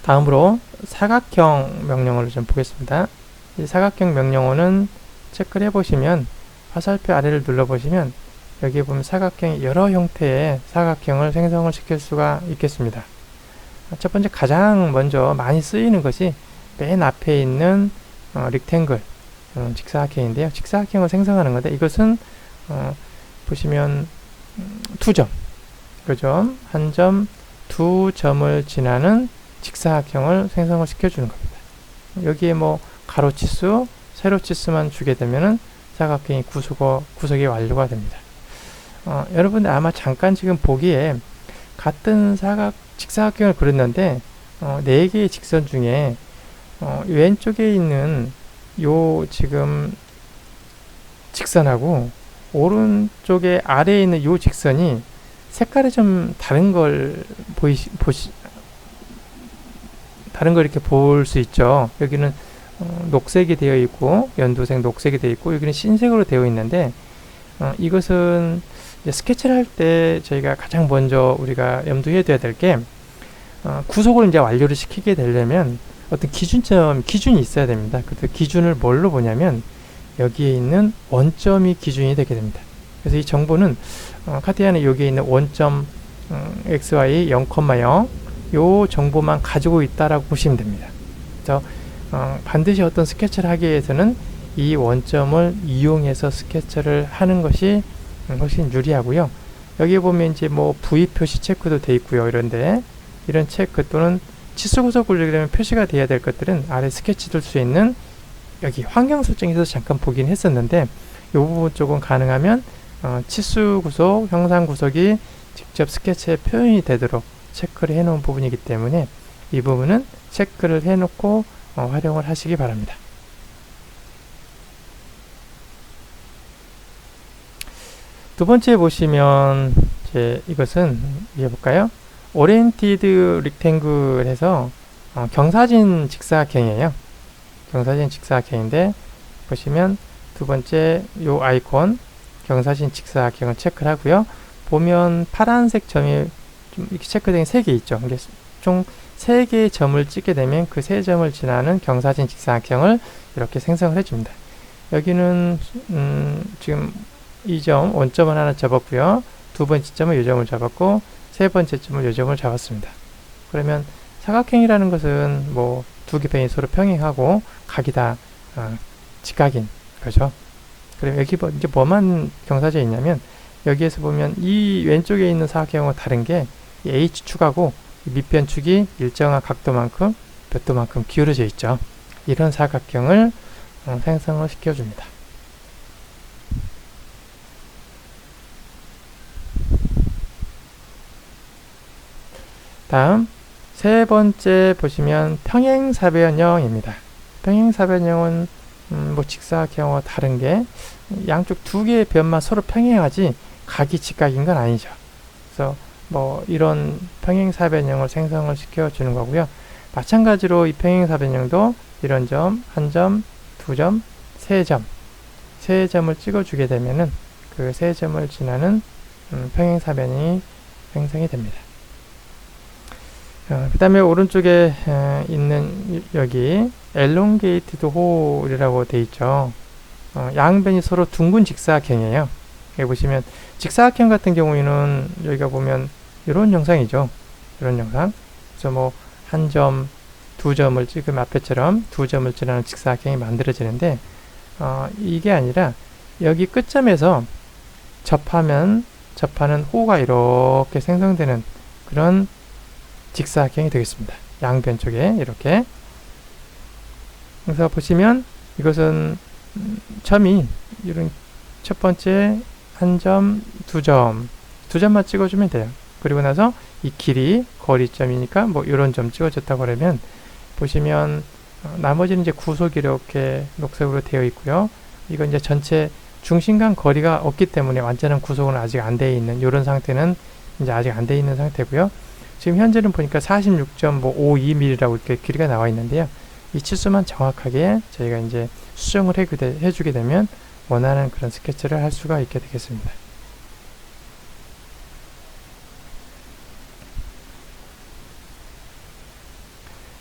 다음으로 사각형 명령어를 좀 보겠습니다. 이 사각형 명령어는 체크를 해보시면 화살표 아래를 눌러보시면 여기에 보면 사각형이 여러 형태의 사각형을 생성을 시킬 수가 있겠습니다. 첫 번째 가장 먼저 많이 쓰이는 것이 맨 앞에 있는 릭탱글 직사각형인데요. 직사각형을 생성하는 건데 이것은 보시면 두 점, 그죠? 한 점, 두 점을 지나는 직사각형을 생성을 시켜주는 겁니다. 여기에 뭐 가로치수, 세로치수만 주게 되면은 사각형이 구석이 완료가 됩니다. 여러분들 아마 잠깐 지금 보기에 같은 직사각형을 그렸는데 4개의 직선 중에 왼쪽에 있는 요 지금 직선하고 오른쪽에 아래에 있는 요 직선이 색깔이 좀 다른 걸 다른 걸 이렇게 볼 수 있죠. 여기는 녹색이 되어 있고 연두색 녹색이 되어 있고 여기는 흰색으로 되어 있는데 이것은 이제 스케치를 할 때 저희가 가장 먼저 우리가 염두해 둬야 될 게 구속을 이제 완료를 시키게 되려면 어떤 기준이 있어야 됩니다. 그 기준을 뭘로 보냐면 여기에 있는 원점이 기준이 되게 됩니다. 그래서 이 정보는 카티아는 여기에 있는 원점 xy 0,0 요 정보만 가지고 있다라고 보시면 됩니다. 그래서 반드시 어떤 스케치를 하기 위해서는 이 원점을 이용해서 스케치를 하는 것이 훨씬 유리하고요. 여기 보면 이제 뭐 V 표시 체크도 돼 있고요. 이런데 이런 체크 또는 치수 구속을 주려면 표시가 돼야 될 것들은 아래 스케치 될 수 있는 여기 환경 설정에서 잠깐 보긴 했었는데 이 부분 쪽은 가능하면 치수 구속, 형상 구속이 직접 스케치에 표현이 되도록 체크를 해 놓은 부분이기 때문에 이 부분은 체크를 해 놓고 활용을 하시기 바랍니다. 두 번째 보시면 이제 이것은 해볼까요? 오리엔티드 릭탱글에서 경사진 직사각형이에요. 경사진 직사각형인데 보시면 두 번째 요 아이콘 경사진 직사각형을 체크를 하고요. 보면 파란색 점이 좀 이렇게 체크된 3개 있죠. 총 3개의 점을 찍게 되면 그 3점을 지나는 경사진 직사각형을 이렇게 생성을 해줍니다. 여기는 지금 이 점 원점을 하나 잡았고요. 두 번째 점은 이 점을 잡았고 세 번째 점은 이 점을 잡았습니다. 그러면 사각형이라는 것은 뭐 두 개 편이 서로 평행하고 각이 다 직각인 거죠. 그럼 여기 이제 뭐만 경사지에 있냐면 여기에서 보면 이 왼쪽에 있는 사각형과 다른 게 이 H축하고 밑변축이 일정한 각도만큼 몇 도만큼 기울어져 있죠. 이런 사각형을 생성을 시켜줍니다. 다음 세 번째 보시면 평행사변형입니다. 평행사변형은 뭐 직사각형과 다른 게 양쪽 두 개의 변만 서로 평행하지 각이 직각인 건 아니죠. 그래서 뭐 이런 평행사변형을 생성을 시켜주는 거고요. 마찬가지로 이 평행사변형도 이런 점, 한 점, 두 점, 세 점을 찍어주게 되면은 그 세 점을 지나는 평행사변형이 생성이 됩니다. 그 다음에 오른쪽에 있는 여기 elongated hole이라고 되어 있죠. 양변이 서로 둥근 직사각형이에요. 여기 보시면 직사각형 같은 경우에는 여기가 보면 이런 형상이죠. 이런 형상. 그래서 뭐 한 점, 두 점을 찍으면 앞에처럼 두 점을 지나는 직사각형이 만들어지는데 이게 아니라 여기 끝점에서 접하는 호가 이렇게 생성되는 그런 직사각형이 되겠습니다. 양변 쪽에 이렇게. 그래서 보시면 이것은 점이 이런 첫 번째 한 점, 두 점만 찍어주면 돼요. 그리고 나서 이 길이 거리점이니까 뭐 이런 점 찍어줬다고 그러면 보시면 나머지는 이제 구속이 이렇게 녹색으로 되어 있고요. 이건 이제 전체 중심 간 거리가 없기 때문에 완전한 구속은 아직 안 되어 있는 이런 상태는 이제 아직 안 되어 있는 상태고요. 지금 현재는 보니까 46.52mm라고 이렇게 길이가 나와 있는데요. 이 치수만 정확하게 저희가 이제 수정을 해주게 되면 원하는 그런 스케치를 할 수가 있게 되겠습니다.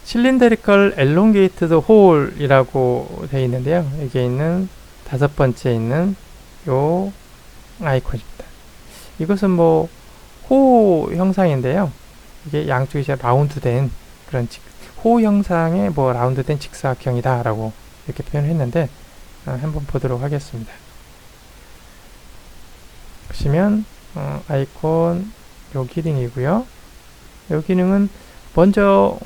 실린더리컬 엘롱게이트드 홀이라고 되어 있는데요. 여기에 있는 5번째 있는 요 아이콘입니다. 이것은 뭐 호 형상인데요. 이게 양쪽이 이제 라운드된 그런 호 형상의 뭐 라운드된 직사각형이다 라고 이렇게 표현을 했는데 한번 보도록 하겠습니다. 보시면 아이콘 요 기능이고요. 요 기능은 먼저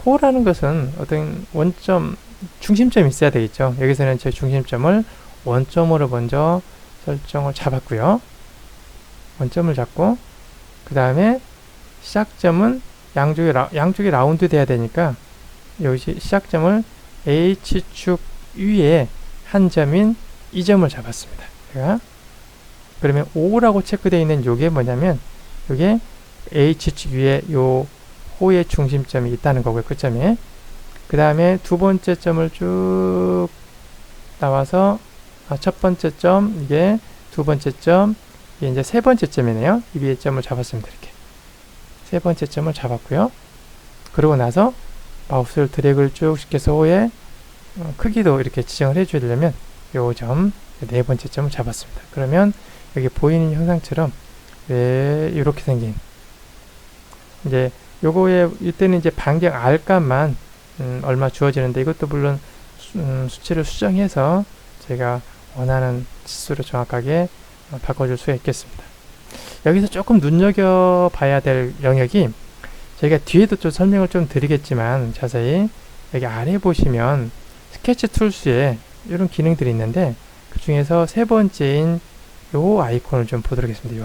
호라는 것은 어떤 원점 중심점이 있어야 되겠죠. 여기서는 제 중심점을 원점으로 먼저 설정을 잡았고요. 원점을 잡고 그 다음에 시작점은 양쪽이 라운드 돼야 되니까 여기 시작점을 H축 위에 한 점인 이 점을 잡았습니다. 제가 그러면 O라고 체크되어 있는 요게 뭐냐면 요게 H축 위에 요 호의 중심점이 있다는 거고요. 끝점에 그 다음에 두 번째 점을 쭉 나와서 첫 번째 점 이게 두 번째 점 이게 이제 세 번째 점이네요. 이 위에 점을 잡았습니다. 이렇게 세 번째 점을 잡았고요. 그러고 나서 마우스를 드래그를 쭉 시켜서 호의 크기도 이렇게 지정을 해주려면 요 점, 네 번째 점을 잡았습니다. 그러면 여기 보이는 형상처럼 이렇게 생긴 이제 요거에 이때는 이제 반경 R값만 얼마 주어지는데 이것도 물론 수치를 수정해서 제가 원하는 치수로 정확하게 바꿔줄 수가 있겠습니다. 여기서 조금 눈여겨봐야 될 영역이 저희가 뒤에도 좀 설명을 좀 드리겠지만 자세히 여기 아래 보시면 스케치 툴스에 이런 기능들이 있는데 그 중에서 세 번째인 요 아이콘을 좀 보도록 하겠습니다.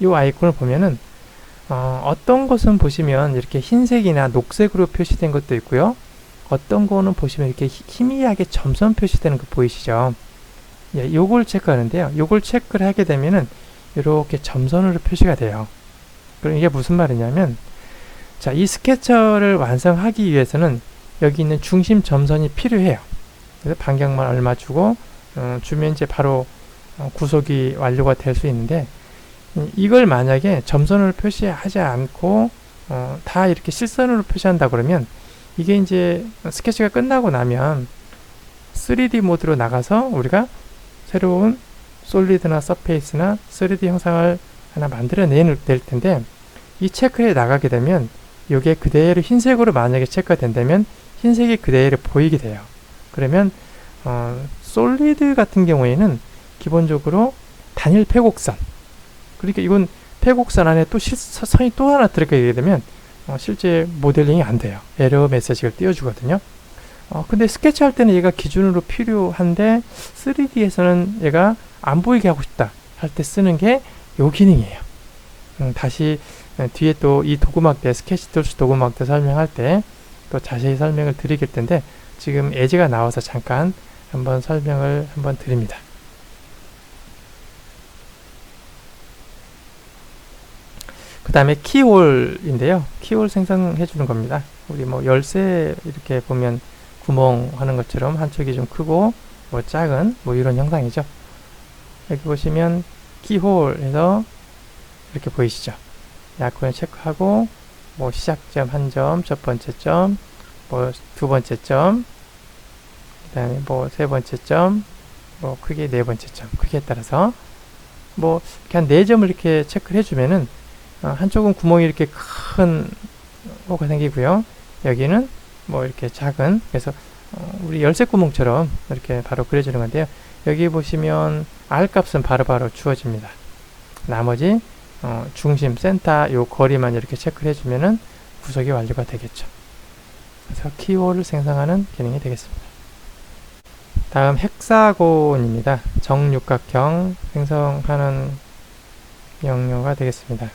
요 아이콘을 보면은 어떤 것은 보시면 이렇게 흰색이나 녹색으로 표시된 것도 있고요. 어떤 거는 보시면 이렇게 희미하게 점선 표시되는 거 보이시죠? 예, 요걸 체크하는데요. 요걸 체크를 하게 되면은 이렇게 점선으로 표시가 돼요. 그럼 이게 무슨 말이냐면 자, 이 스케쳐를 완성하기 위해서는 여기 있는 중심 점선이 필요해요. 그래서 반경만 얼마 주고 주면 이제 바로 구속이 완료가 될 수 있는데 이걸 만약에 점선을 표시하지 않고 다 이렇게 실선으로 표시한다 그러면 이게 이제 스케치가 끝나고 나면 3D 모드로 나가서 우리가 새로운 솔리드나 서페이스나 3D 형상을 하나 만들어낼 텐데 이 체크에 나가게 되면 이게 그대로 흰색으로 만약에 체크가 된다면 흰색이 그대로 보이게 돼요. 그러면 솔리드 같은 경우에는 기본적으로 단일 패곡선 그러니까 이건 패곡선 안에 또 선이 또 하나 들어가게 되면 실제 모델링이 안 돼요. 에러 메시지를 띄워주거든요. 근데 스케치 할 때는 얘가 기준으로 필요한데 3D에서는 얘가 안 보이게 하고 싶다 할 때 쓰는 게 요 기능이에요. 다시 뒤에 또 이 도구막대 스케치 툴스 도구막대 설명할 때 또 자세히 설명을 드리길 텐데 지금 예제가 나와서 잠깐 한번 설명을 한번 드립니다. 그 다음에 키홀인데요. 키홀 생성해 주는 겁니다. 우리 뭐 열쇠 이렇게 보면 구멍 하는 것처럼 한쪽이 좀 크고 뭐 작은 뭐 이런 형상이죠. 여기 보시면 키홀 해서 이렇게 보이시죠. 아이콘을 체크하고 뭐 시작점 한 점, 첫 번째 점, 뭐 두 번째 점, 그 다음에 뭐 세 번째 점, 뭐 크게 네 번째 점, 크기에 따라서 뭐 이렇게 한 4점을 이렇게 체크를 해주면은 한쪽은 구멍이 이렇게 큰 호가 생기고요. 여기는 뭐 이렇게 작은 그래서 우리 열쇠 구멍처럼 이렇게 바로 그려주는 건데요. 여기 보시면 R 값은 바로바로 주어집니다. 나머지 중심 센터 요 거리만 이렇게 체크를 해주면은 구속이 완료가 되겠죠. 그래서 키홀을 생성하는 기능이 되겠습니다. 다음 헥사곤입니다. 정육각형 생성하는 명료가 되겠습니다.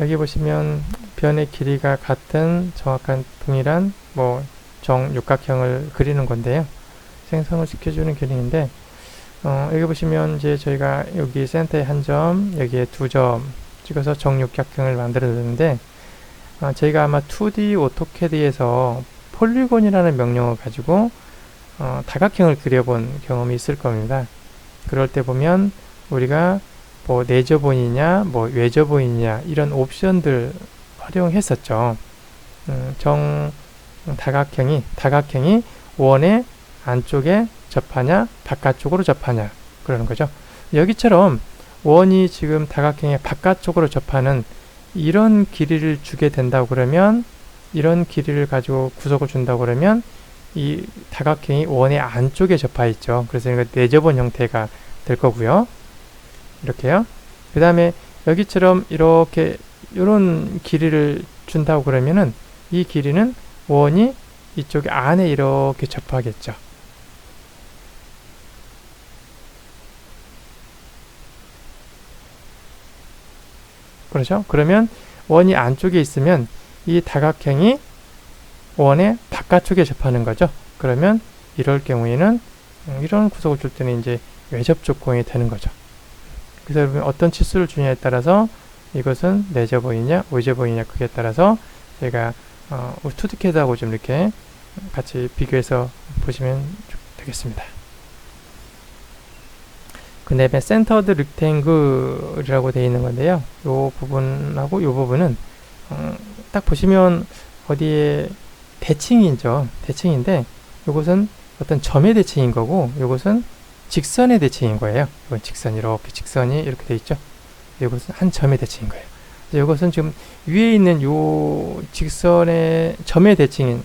여기 보시면 변의 길이가 같은 정확한 동일한 뭐 정육각형을 그리는 건데요. 생성을 시켜주는 기능인데 여기 보시면 이제 저희가 여기 센터에 한 점, 여기에 2점 찍어서 정육각형을 만들어줬는데 저희가 아마 2D 오토캐드에서 폴리곤이라는 명령을 가지고 다각형을 그려본 경험이 있을 겁니다. 그럴 때 보면 우리가 뭐 내저본이냐 뭐 외저본이냐 이런 옵션들 활용했었죠. 다각형이 원의 안쪽에 접하냐 바깥쪽으로 접하냐 그러는 거죠. 여기처럼 원이 지금 다각형의 바깥쪽으로 접하는 이런 길이를 주게 된다고 그러면, 이런 길이를 가지고 구속을 준다고 그러면 이 다각형이 원의 안쪽에 접하 있죠. 그래서 이거 내접은 형태가 될 거고요. 이렇게요. 그 다음에 여기처럼 이렇게 이런 길이를 준다고 그러면은 이 길이는 원이 이쪽 안에 이렇게 접하겠죠. 그렇죠? 그러면 원이 안쪽에 있으면 이 다각형이 원의 바깥쪽에 접하는 거죠. 그러면 이럴 경우에는 이런 구속을 줄 때는 이제 외접 조건이 되는 거죠. 그래서 여러분 어떤 치수를 주냐에 따라서 이것은 내접어이냐 외접어이냐 그에 따라서 제가 투디캐드하고 좀 이렇게 같이 비교해서 보시면 되겠습니다. 그 다음에 센터드 릭탱글이라고 되어 있는 건데요. 이 부분하고 이 부분은 딱 보시면 어디에 대칭이죠. 대칭인데 이것은 어떤 점의 대칭인 거고 이것은 직선의 대칭인 거예요. 이건 직선, 이렇게 직선이 이렇게 되어 있죠. 이것은 한 점의 대칭인 거예요. 이것은 지금 위에 있는 요 직선의 점의 대칭인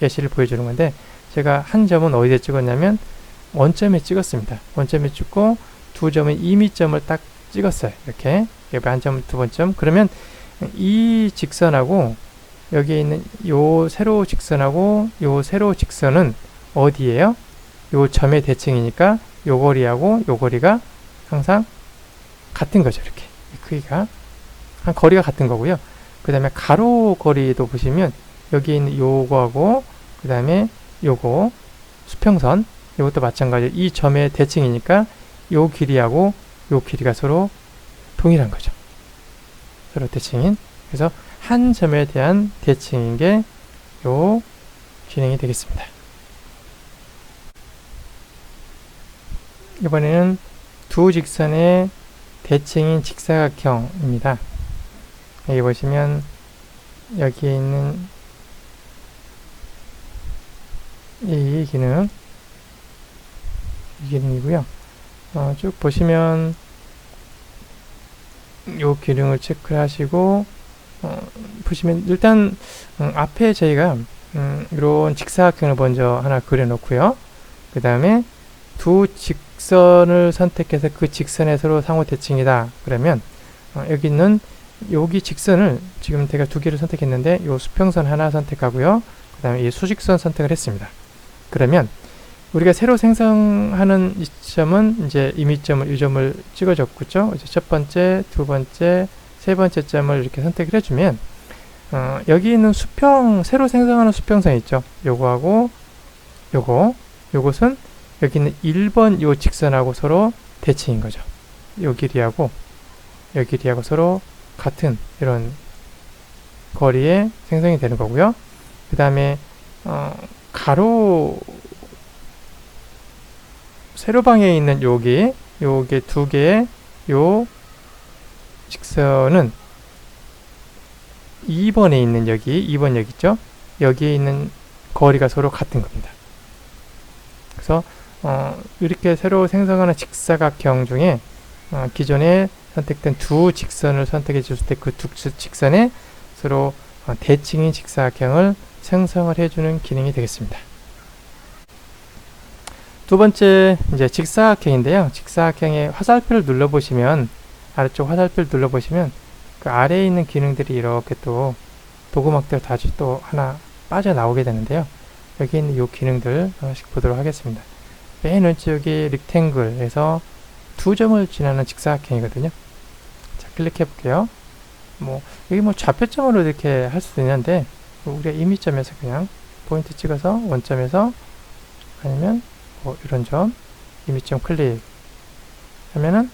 예시를 보여주는 건데, 제가 한 점은 어디에 찍었냐면 원점에 찍었습니다. 원점에 찍고 두 점은 임의점을 딱 찍었어요. 이렇게 한 점, 두 번점. 그러면 이 직선하고 여기에 있는 요 세로 직선하고 요 세로 직선은 어디예요? 요 점의 대칭이니까 요 거리하고 요 거리가 항상 같은 거죠. 이렇게 크기가 한 거리가 같은 거고요. 그 다음에 가로 거리도 보시면 여기 있는 요거하고 그 다음에 요거 수평선 이것도 마찬가지로 이 점의 대칭이니까 요 길이하고 요 길이가 서로 동일한 거죠. 서로 대칭인. 그래서 한 점에 대한 대칭인 게 요 기능이 되겠습니다. 이번에는 두 직선의 대칭인 직사각형입니다. 여기 보시면 여기에 있는 이 기능이고요. 쭉 보시면 이 기능을 체크를 하시고 보시면 일단 앞에 저희가 이런 직사각형을 먼저 하나 그려 놓고요. 그 다음에 두 직선을 선택해서 그 직선에 서로 상호 대칭이다 그러면 여기 있는 여기 직선을 지금 제가 두 개를 선택했는데 이 수평선 하나 선택하고요. 그 다음에 이 수직선 선택을 했습니다. 그러면 우리가 새로 생성하는 이 점은 이제 임의점을 이 점을 찍어줬겠죠. 이제 첫 번째, 두 번째, 세 번째 점을 이렇게 선택을 해주면 여기 있는 새로 생성하는 수평선 있죠. 요거하고 요것은 여기 있는 1번 요 직선하고 서로 대칭인 거죠. 요 길이하고 서로 같은 이런 거리에 생성이 되는 거고요. 그 다음에 세로방에 있는 요게 두 개의 요 직선은 2번에 있는 2번 여기 있죠? 여기에 있는 거리가 서로 같은 겁니다. 그래서 이렇게 새로 생성하는 직사각형 중에 기존에 선택된 두 직선을 선택해 줬을 때 그 두 직선에 서로 대칭인 직사각형을 생성을 해주는 기능이 되겠습니다. 두 번째 이제 직사각형인데요. 직사각형의 화살표를 눌러보시면 아래쪽 화살표를 눌러보시면 그 아래에 있는 기능들이 이렇게 또 도구막대로 다시 또 하나 빠져나오게 되는데요. 여기 있는 이 기능들 하나씩 보도록 하겠습니다. 맨 왼쪽이 릭탱글에서 두 점을 지나는 직사각형이거든요. 자, 클릭해 볼게요. 여기 좌표점으로 이렇게 할 수도 있는데 우리가 임의점에서 그냥 포인트 찍어서 원점에서 아니면 이런 점 임의점 클릭 하면은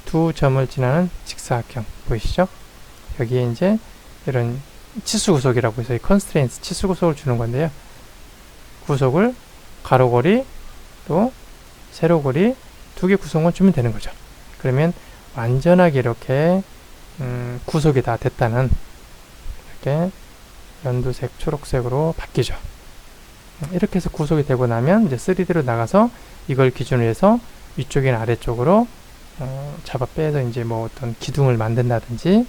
두 점을 지나는 직사각형 보이시죠? 여기에 이제 이런 치수 구속이라고 해서 이 컨스트레인트 치수 구속을 주는 건데요. 구속을 가로거리 또 세로거리 두 개 구성을 주면 되는 거죠. 그러면 완전하게 이렇게 구속이 다 됐다는 이렇게 연두색, 초록색으로 바뀌죠. 이렇게 해서 구속이 되고 나면 이제 3D로 나가서 이걸 기준으로 해서 위쪽이나 아래쪽으로 잡아 빼서 이제 뭐 어떤 기둥을 만든다든지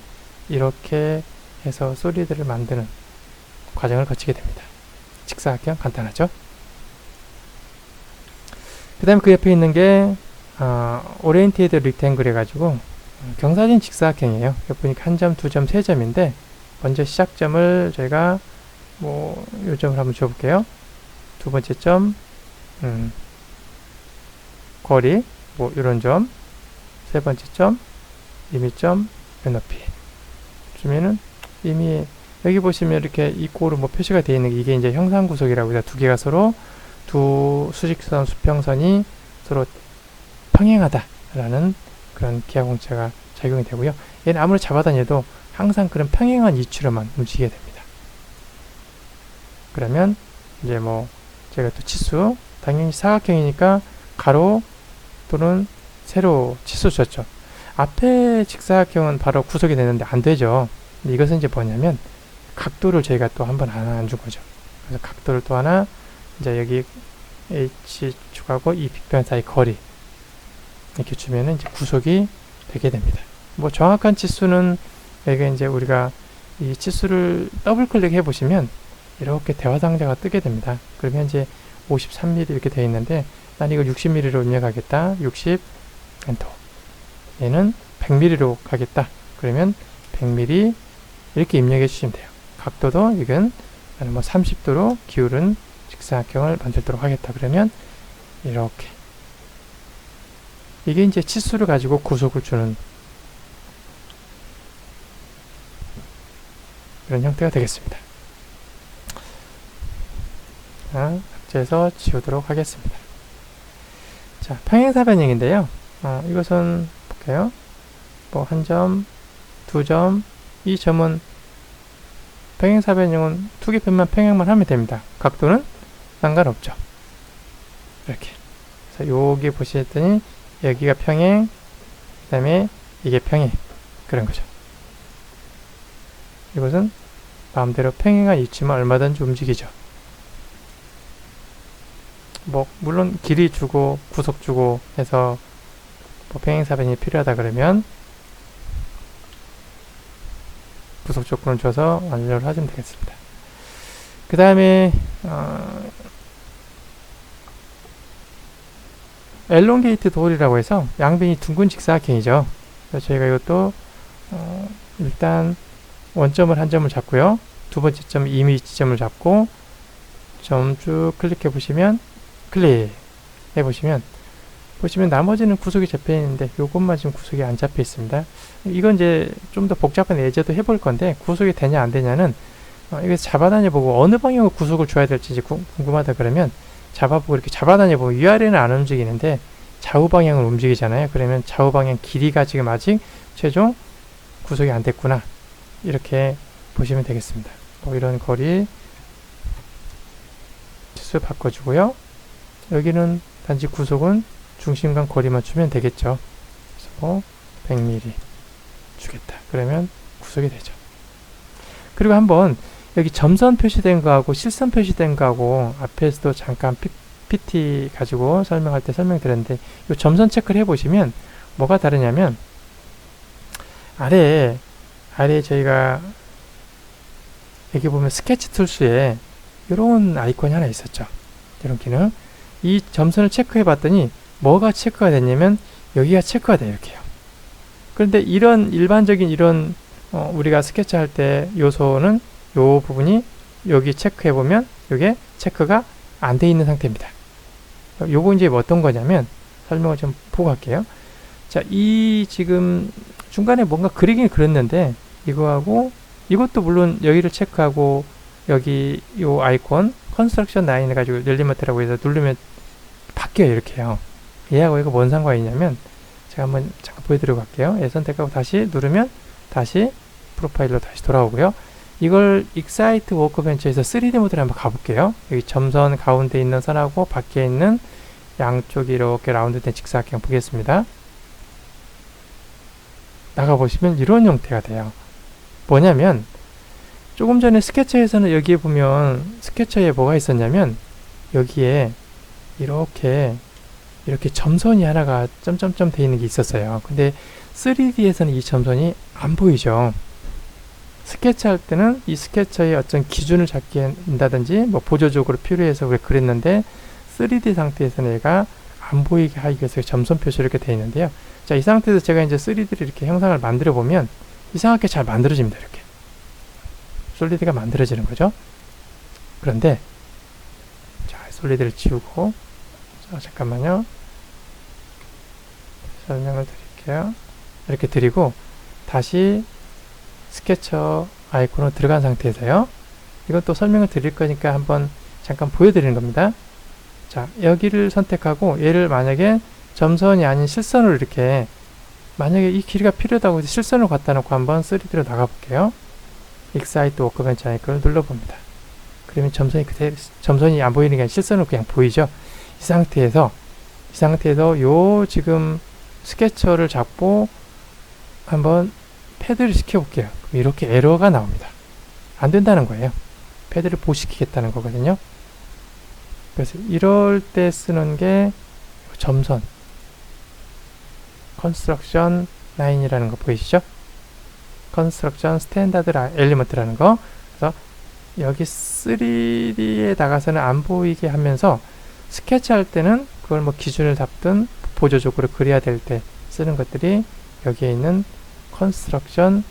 이렇게 해서 소리들을 만드는 과정을 거치게 됩니다. 직사각형 간단하죠? 그 다음에 그 옆에 있는 게 오리엔티드 릭탱글 해가지고 경사진 직사각형이에요. 여기 보니까 한 점, 두 점, 세 점인데 먼저 시작점을 저희가 뭐 요점을 한번 줘볼게요. 두 번째 점, 거리, 뭐 이런 점, 세 번째 점, 임의점, 눈높이 주면은 이미 여기 보시면 이렇게 이꼬로 뭐 표시가 되어 있는 게 이게 이제 형상구속이라고 해서 두 개가 서로 두 수직선, 수평선이 서로 평행하다라는 그런 기하공체가 작용이 되고요. 얘는 아무리 잡아다녀도 항상 그런 평행한 이치로만 움직이게 됩니다. 그러면 이제 뭐 제가 또 치수 당연히 사각형이니까 가로 또는 세로 치수 줬죠. 앞에 직사각형은 바로 구속이 되는데 안 되죠. 근데 이것은 이제 뭐냐면 각도를 저희가 또 한번 하나 안 준 거죠. 그래서 각도를 또 하나 이제 여기 H축하고 이 빗변 사이 거리 이렇게 주면은 이제 구속이 되게 됩니다. 뭐 정확한 치수는 여기 이제 우리가 이 치수를 더블 클릭해 보시면 이렇게 대화 상자가 뜨게 됩니다. 그러면 이제 53mm 이렇게 되어 있는데 난 이걸 60mm로 입력하겠다. 60 엔터. 얘는 100mm로 가겠다. 그러면 100mm 이렇게 입력해 주시면 돼요. 각도도 이건 나는 뭐 30도로 기울은 직사각형을 만들도록 하겠다. 그러면 이렇게 이게 이제 치수를 가지고 구속을 주는 이런 형태가 되겠습니다. 자, 삭제해서 지우도록 하겠습니다. 자, 평행사변형인데요. 이것은 볼게요. 뭐 한 점, 두 점, 이 점은 평행사변형은 두 개 편만 평행만 하면 됩니다. 각도는 상관없죠. 이렇게. 그래서 여기 보시더니 여기가 평행, 그 다음에 이게 평행. 그런 거죠. 이것은 마음대로 평행한 위치만 얼마든지 움직이죠. 뭐 물론 길이 주고 구속 주고 해서 뭐 평행사변이 필요하다 그러면 구속 조건을 줘서 완료를 하시면 되겠습니다. 그 다음에 엘롱게이트 돌이라고 해서 양변이 둥근 직사각형이죠. 그래서 저희가 이것도 일단 원점을 한 점을 잡고요. 두 번째 점 임의 지점을 잡고 점 쭉 클릭해 보시면 클릭해 보시면 나머지는 구속이 잡혀 있는데 요것만 지금 구속이 안 잡혀 있습니다. 이건 이제 좀 더 복잡한 예제도 해볼 건데 구속이 되냐 안 되냐는 이거 잡아다녀 보고 어느 방향으로 구속을 줘야 될지 궁금하다 그러면 잡아보고 이렇게 잡아다녀 보고 위아래는 안 움직이는데 좌우 방향을 움직이잖아요. 그러면 좌우 방향 길이가 지금 아직 최종 구속이 안 됐구나 이렇게 보시면 되겠습니다. 뭐 이런 거리 치수 바꿔주고요. 여기는 단지 구속은 중심간 거리만 주면 되겠죠. 그래서 뭐 100mm 주겠다. 그러면 구속이 되죠. 그리고 한번 여기 점선 표시된 거하고 실선 표시된 거하고 앞에서도 잠깐 PT 가지고 설명할 때 설명드렸는데 이 점선 체크를 해보시면 뭐가 다르냐면 아래에 저희가 여기 보면 스케치 툴스에 이런 아이콘이 하나 있었죠. 이런 기능. 이 점선을 체크해 봤더니 뭐가 체크가 됐냐면 여기가 체크가 돼요. 이렇게요. 그런데 이런 일반적인 이런 우리가 스케치 할 때 요소는 요 부분이 여기 체크해 보면 이게 체크가 안 돼 있는 상태입니다. 요거 이제 어떤 거냐면 설명을 좀 보고 갈게요. 자, 이 지금 중간에 뭔가 그리긴 그렸는데 이거하고 이것도 물론 여기를 체크하고 여기 요 아이콘 컨스트럭션 라인 해가지고 릴리먼트라고 해서 누르면 바뀌어요. 이렇게요. 얘하고 이거 뭔 상관이 있냐면 제가 한번 잠깐 보여드리고 갈게요. 얘 선택하고 다시 누르면 다시 프로파일로 다시 돌아오고요. 이걸 익사이트 워크벤치에서 3D 모드를 한번 가볼게요. 여기 점선 가운데 있는 선하고 밖에 있는 양쪽이 이렇게 라운드된 직사각형 보겠습니다. 나가보시면 이런 형태가 돼요. 뭐냐면 조금 전에 스케쳐에서는 여기에 보면 스케쳐에 뭐가 있었냐면 여기에 이렇게 점선이 하나가 점점점 돼 있는 게 있었어요. 근데 3D에서는 이 점선이 안 보이죠. 스케치 할 때는 이 스케쳐의 어떤 기준을 잡게 한다든지 뭐 보조적으로 필요해서 우리가 그랬는데 3D 상태에서는 얘가 안 보이게 하기 위해서 점선 표시로 이렇게 되어 있는데요. 자, 이 상태에서 제가 이제 3D를 이렇게 형상을 만들어 보면 이상하게 잘 만들어집니다. 이렇게 솔리드가 만들어지는 거죠. 그런데 자, 솔리드를 지우고 자, 잠깐만요. 설명을 드릴게요. 이렇게 드리고 다시 스케쳐 아이콘으로 들어간 상태에서요. 이건 또 설명을 드릴 거니까 한번 잠깐 보여드리는 겁니다. 자, 여기를 선택하고 얘를 만약에 점선이 아닌 실선으로 이렇게 만약에 이 길이가 필요하다고 해서 실선으로 갖다 놓고 한번 3D로 나가 볼게요. Excite Workbench 아이콘을 눌러봅니다. 그러면 점선이 안 보이는 게 아니라 실선으로 그냥 보이죠. 이 상태에서 요 지금 스케쳐를 잡고 한번 패드를 시켜볼게요. 그럼 이렇게 에러가 나옵니다. 안 된다는 거예요. 패드를 보시키겠다는 거거든요. 그래서 이럴 때 쓰는 게 점선 Construction 9이라는 거 보이시죠? Construction Standard Element라는 거. 그래서 여기 3D에 나가서는 안 보이게 하면서 스케치 할 때는 그걸 뭐 기준을 잡든 보조적으로 그려야 될 때 쓰는 것들이 여기에 있는 Construction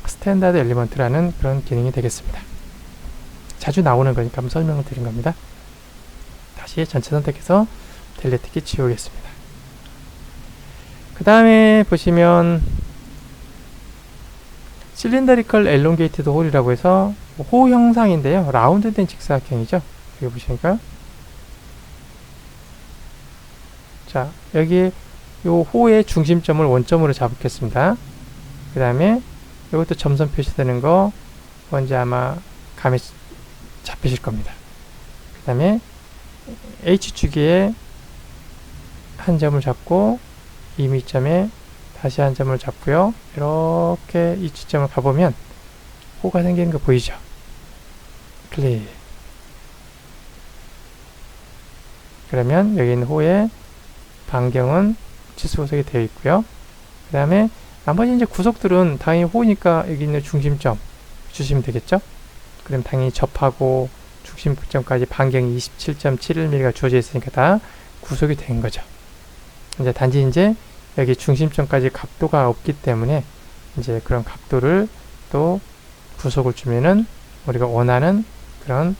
Standard Element라는 그런 기능이 되겠습니다. 자주 나오는 거니까 한번 설명을 드린 겁니다. 다시 전체 선택해서 델리트 키 지우겠습니다. 그 다음에 보시면 Cylindrical Elongated Hole이라고 해서 호 형상인데요. 라운드된 직사각형이죠. 여기 보시니까 자, 여기 요 호의 중심점을 원점으로 잡겠습니다. 그 다음에 이것도 점선 표시되는 거 먼저 아마 감이 잡히실 겁니다. 그 다음에 H주기에 한 점을 잡고 이미점에 다시 한 점을 잡고요. 이렇게 이 지점을 가보면 호가 생기는 거 보이죠? 클릭. 그러면 여기 있는 호의 반경은 치수 구석이 되어 있고요. 그 다음에 나머지 이제 구석들은 당연히 호니까 여기 있는 중심점 주시면 되겠죠? 그럼 당연히 접하고 중심점까지 반경이 27.71mm가 주어져 있으니까 다 구속이 된 거죠. 이제 단지 이제 여기 중심점까지 각도가 없기 때문에 이제 그런 각도를 또 구속을 주면은 우리가 원하는 그런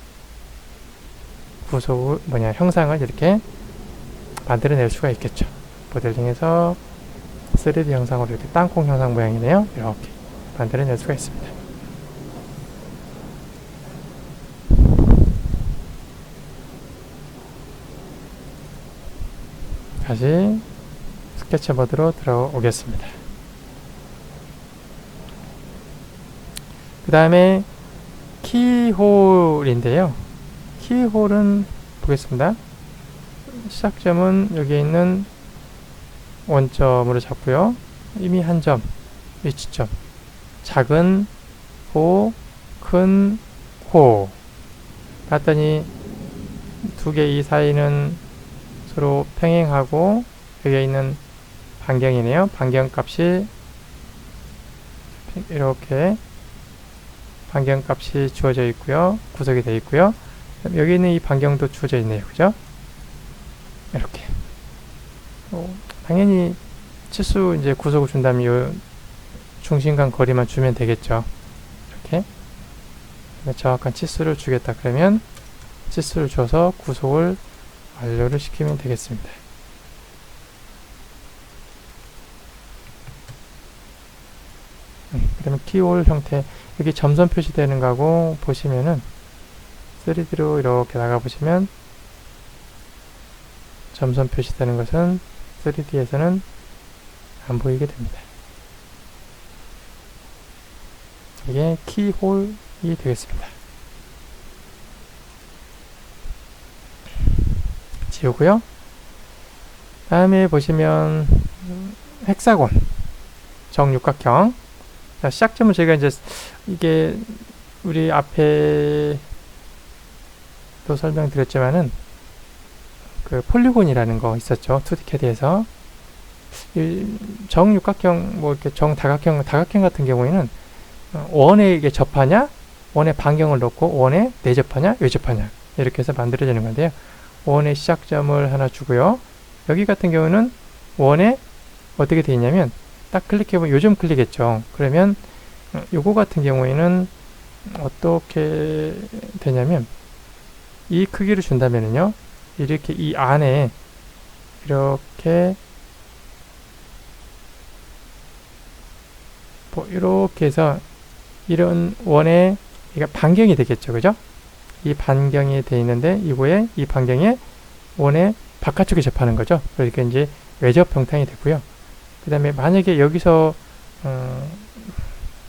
구속 형상을 이렇게 만들어낼 수가 있겠죠. 모델링에서 3D 형상으로 이렇게 땅콩 형상 모양이네요. 이렇게 만들어낼 수가 있습니다. 다시 스케치 모드로 들어오겠습니다. 그 다음에 키홀인데요. 키홀은 보겠습니다. 시작점은 여기 있는 원점으로 잡고요. 이미 한 점, 위치점. 작은 호, 큰 호. 봤더니 두 개 이 사이는 서로 평행하고 여기에 있는 반경이네요. 반경값이 이렇게 반경값이 주어져 있고요. 구석이 되어 있고요. 여기 있는 이 반경도 주어져 있네요. 그죠? 이렇게. 당연히 치수 이제 구속을 준다면 요 중심간 거리만 주면 되겠죠. 이렇게. 정확한 치수를 주겠다. 그러면 치수를 줘서 구속을 완료를 시키면 되겠습니다. 그러면 키홀 형태, 여기 점선 표시되는 거하고 보시면은 3D로 이렇게 나가보시면 점선 표시되는 것은 3D에서는 안 보이게 됩니다. 이게 키홀이 되겠습니다. 지우고요. 다음에 보시면 헥사곤, 정육각형, 자, 시작점은 저희가 이제 이게 우리 앞에도 설명드렸지만은 그 폴리곤이라는 거 있었죠. 2D CAD에서 정육각형 뭐 이렇게 정다각형 같은 경우에는 원에 이게 접하냐, 원에 반경을 넣고 원에 내접하냐, 외접하냐 이렇게 해서 만들어지는 건데요. 원의 시작점을 하나 주고요. 여기 같은 경우는 원에 어떻게 되어 있냐면 딱 클릭해보면 요점 클릭했죠. 그러면 요거 같은 경우에는 어떻게 되냐면 이 크기를 준다면은요, 이렇게 이 안에 이렇게 뭐 이렇게 해서 이런 원의 반경이 되겠죠. 그죠? 이 반경이 되어 있는데 이거에 이 반경에 원의 바깥쪽에 접하는 거죠. 그러니까 이제 외접 형상이 되고요. 그 다음에 만약에 여기서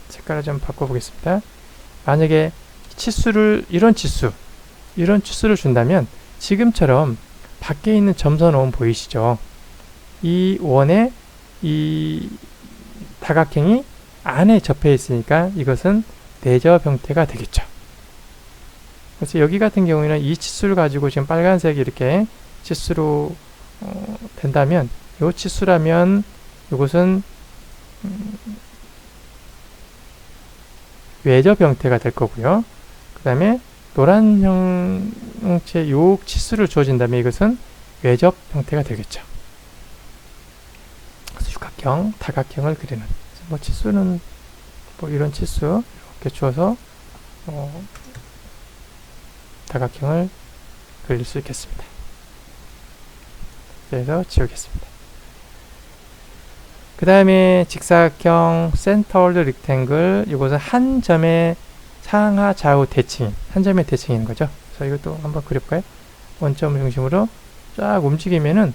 색깔을 좀 바꿔보겠습니다. 만약에 치수를 이런 치수를 준다면 지금처럼 밖에 있는 점선 원 보이시죠? 이 원에 이 다각형이 안에 접해 있으니까 이것은 내접 형태가 되겠죠. 그래서 여기 같은 경우에는 이 치수를 가지고 지금 빨간색이 이렇게 치수로 된다면 이 치수라면 이것은 외접 형태가 될 거고요. 그 다음에 노란 형체 요 치수를 주어진다면 이것은 외접 형태가 되겠죠. 그래서 육각형, 다각형을 그리는. 뭐 치수는 뭐 이런 치수 이렇게 주어서 다각형을 그릴 수 있겠습니다. 그래서 지우겠습니다. 그 다음에 직사각형 센터드 릭탱글, 이것은 한 점의 상하 좌우 대칭, 한 점의 대칭인 거죠. 그래서 이것도 한번 그려볼까요? 원점을 중심으로 쫙 움직이면은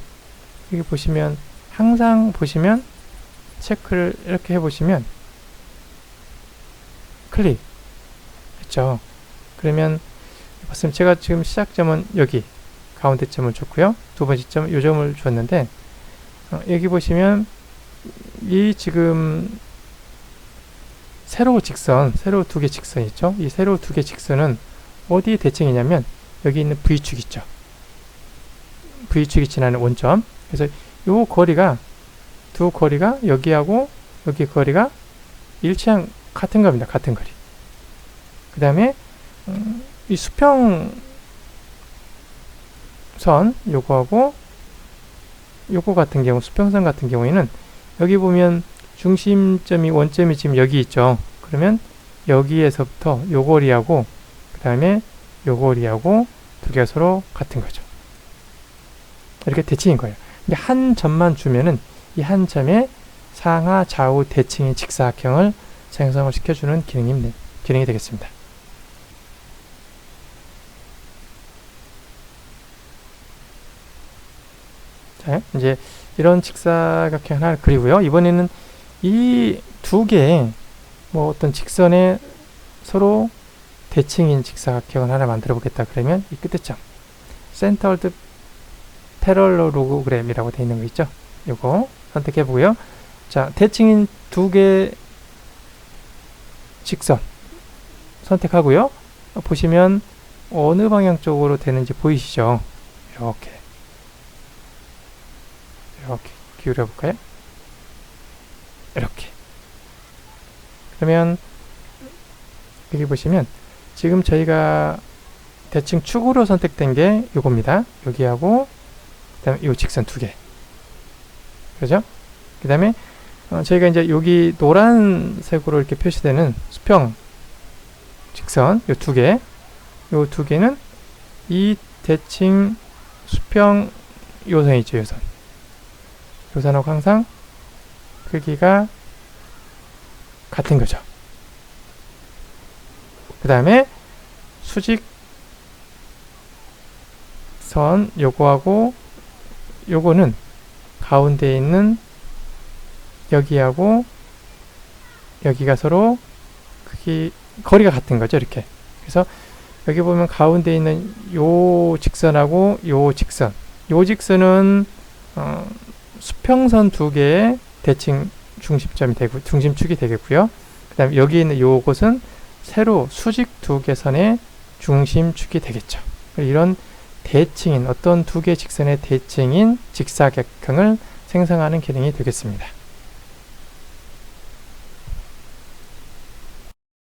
여기 보시면 항상 보시면 체크를 이렇게 해보시면 클릭 했죠. 그러면 봤으면 제가 지금 시작점은 여기 가운데 점을 줬고요. 두 번째 점 요 점을 줬는데 여기 보시면 이 지금 세로 두 개 직선 있죠. 이 세로 두 개 직선은 어디에 대칭이냐면 여기 있는 V축 있죠. V축이 지나는 원점. 그래서 요 거리가 두 거리가 여기하고 여기 거리가 일치한 같은 겁니다. 같은 거리. 그 다음에 이 수평선 요거하고 요거 같은 경우 수평선 같은 경우에는 여기 보면 중심점이 원점이 지금 여기 있죠. 그러면 여기에서부터 요 거리하고 그 다음에 요 거리하고 두 개가 서로 같은 거죠. 이렇게 대칭인 거예요. 근데 한 점만 주면은 이 한 점의 상하 좌우 대칭의 직사각형을 생성을 시켜주는 기능이 되겠습니다. 자, 이제 이런 직사각형 하나를 그리고요. 이번에는 이 두 개의 뭐 어떤 직선의 서로 대칭인 직사각형을 하나 만들어 보겠다. 그러면 이 끝에 점 센터드 패럴로그램이라고 되어 있는 거 있죠. 요거 선택해 보고요. 자, 대칭인 두 개 직선 선택하고요. 보시면 어느 방향 쪽으로 되는지 보이시죠? 이렇게 기울여 볼까요? 이렇게. 그러면 여기 보시면 지금 저희가 대칭 축으로 선택된 게 요겁니다. 여기하고 그다음에 요 직선 두 개. 그죠? 그다음에 저희가 이제 여기 노란색으로 이렇게 표시되는 수평 직선 요 두 개. 요 두 개는 이 대칭 수평 요선 있죠, 요선. 요선하고 항상 크기가 같은 거죠. 그 다음에 수직선 요거하고 요거는 가운데 있는 여기하고 여기가 서로 거리가 같은 거죠. 이렇게. 그래서 여기 보면 가운데 있는 요 직선하고 요 직선은 수평선 두 개의 대칭 중심축이 되겠고요. 그 그다음 여기 있는 요것은 세로 수직 두 개선의 중심축이 되겠죠. 이런 대칭인 어떤 두 개 직선의 대칭인 직사각형을 생성하는 기능이 되겠습니다.